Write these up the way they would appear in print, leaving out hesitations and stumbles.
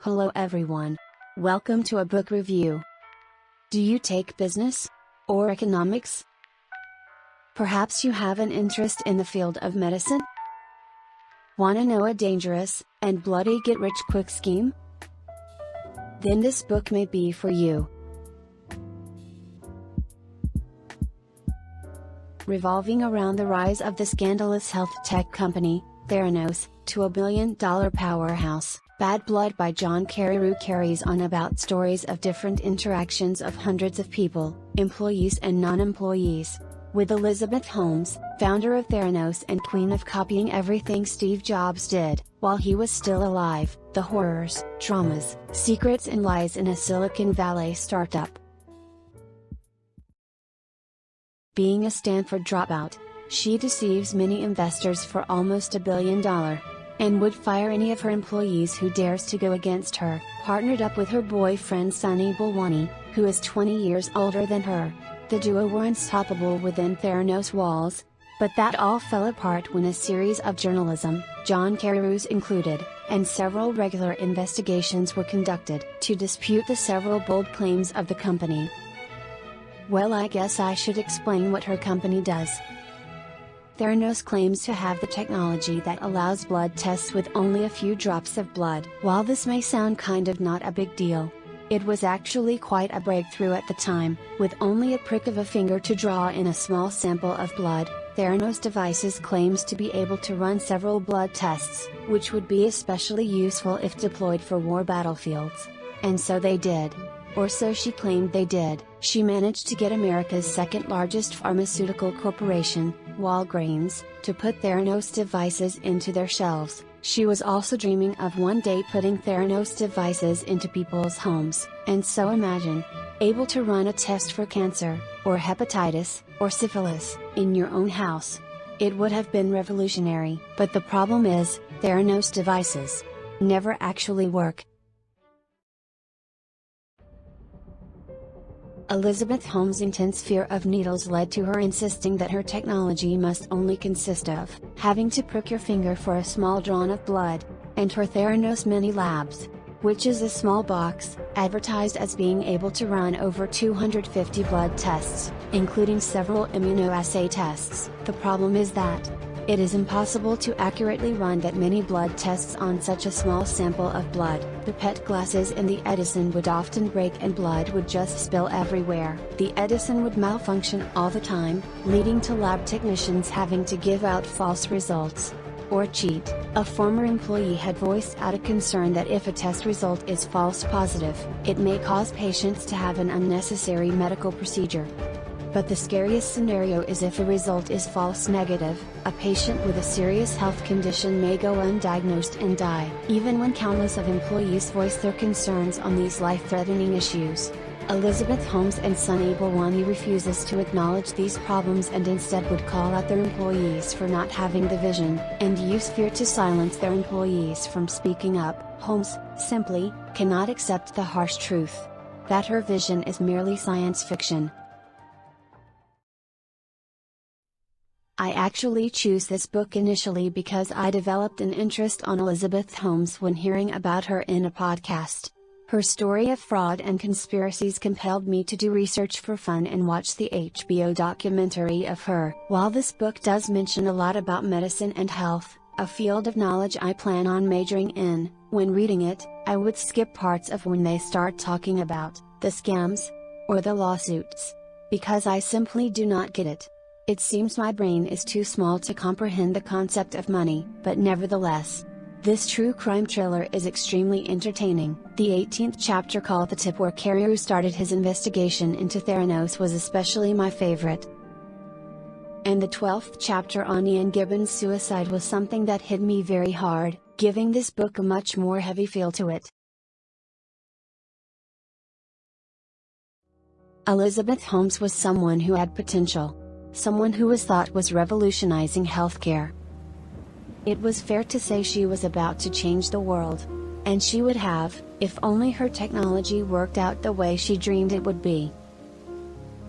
Hello everyone. Welcome to a book review. Do you take business? Or economics? Perhaps you have an interest in the field of medicine? Want to know a dangerous, and bloody get-rich-quick scheme? Then this book may be for you. Revolving around the rise of the scandalous health tech company, Theranos, to a billion-dollar powerhouse, Bad Blood by John Carreyrou carries on about stories of different interactions of hundreds of people, employees and non-employees. With Elizabeth Holmes, founder of Theranos and queen of copying everything Steve Jobs did, while he was still alive, the horrors, dramas, secrets and lies in a Silicon Valley startup. Being a Stanford dropout, she deceives many investors for almost $1 billion. And would fire any of her employees who dares to go against her, partnered up with her boyfriend Sunny Balwani, who is 20 years older than her. The duo were unstoppable within Theranos walls, but that all fell apart when a series of journalism, John Carreyrou's included, and several regular investigations were conducted to dispute the several bold claims of the company. Well, I guess I should explain what her company does. Theranos claims to have the technology that allows blood tests with only a few drops of blood. While this may sound kind of not a big deal, it was actually quite a breakthrough at the time. With only a prick of a finger to draw in a small sample of blood, Theranos devices claims to be able to run several blood tests, which would be especially useful if deployed for war battlefields. And so they did. Or so she claimed they did. She managed to get America's second largest pharmaceutical corporation, Walgreens, to put Theranos devices into their shelves. She was also dreaming of one day putting Theranos devices into people's homes. And so imagine, able to run a test for cancer, or hepatitis, or syphilis, in your own house. It would have been revolutionary. But the problem is, Theranos devices never actually work. Elizabeth Holmes' intense fear of needles led to her insisting that her technology must only consist of having to prick your finger for a small drop of blood, and her Theranos Mini Labs, which is a small box, advertised as being able to run over 250 blood tests, including several immunoassay tests. The problem is that it is impossible to accurately run that many blood tests on such a small sample of blood. Pipette glasses in the Edison would often break and blood would just spill everywhere. The Edison would malfunction all the time, leading to lab technicians having to give out false results. Or cheat. A former employee had voiced out a concern that if a test result is false positive, it may cause patients to have an unnecessary medical procedure. But the scariest scenario is if a result is false negative, a patient with a serious health condition may go undiagnosed and die. Even when countless of employees voice their concerns on these life-threatening issues, Elizabeth Holmes and Sunny Balwani refuses to acknowledge these problems and instead would call out their employees for not having the vision, and use fear to silence their employees from speaking up. Holmes, simply, cannot accept the harsh truth that her vision is merely science fiction. I actually chose this book initially because I developed an interest on Elizabeth Holmes when hearing about her in a podcast. Her story of fraud and conspiracies compelled me to do research for fun and watch the HBO documentary of her. While this book does mention a lot about medicine and health, a field of knowledge I plan on majoring in, when reading it, I would skip parts of when they start talking about the scams or the lawsuits, because I simply do not get it. It seems my brain is too small to comprehend the concept of money, but nevertheless, this true crime thriller is extremely entertaining. The 18th chapter, called The Tip, where Carreyrou started his investigation into Theranos, was especially my favorite. And the 12th chapter on Ian Gibbons' suicide was something that hit me very hard, giving this book a much more heavy feel to it. Elizabeth Holmes was someone who had potential. Someone who was thought was revolutionizing healthcare. It was fair to say she was about to change the world. And she would have, if only her technology worked out the way she dreamed it would be.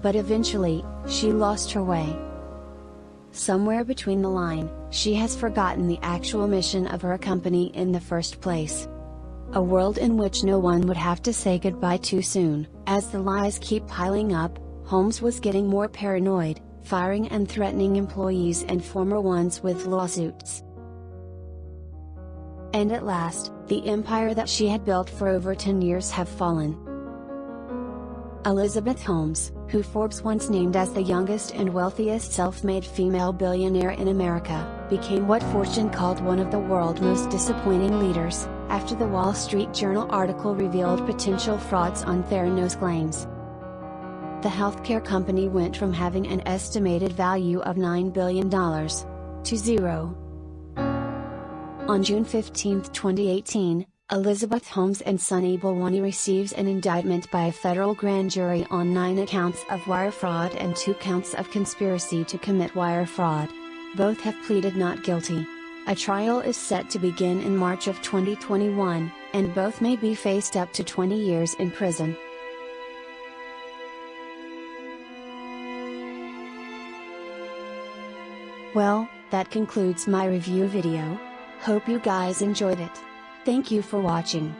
But eventually, she lost her way. Somewhere between the line, she has forgotten the actual mission of her company in the first place. A world in which no one would have to say goodbye too soon. As the lies keep piling up, Holmes was getting more paranoid, firing and threatening employees and former ones with lawsuits. And at last, the empire that she had built for over 10 years have fallen. Elizabeth Holmes, who Forbes once named as the youngest and wealthiest self-made female billionaire in America, became what Fortune called one of the world's most disappointing leaders, after the Wall Street Journal article revealed potential frauds on Theranos claims. The healthcare company went from having an estimated value of $9 billion to zero. On June 15, 2018, Elizabeth Holmes and Sunny Balwani receives an indictment by a federal grand jury on 9 counts of wire fraud and 2 counts of conspiracy to commit wire fraud. Both have pleaded not guilty. A trial is set to begin in March of 2021, and both may be faced up to 20 years in prison. Well, that concludes my review video. Hope you guys enjoyed it. Thank you for watching.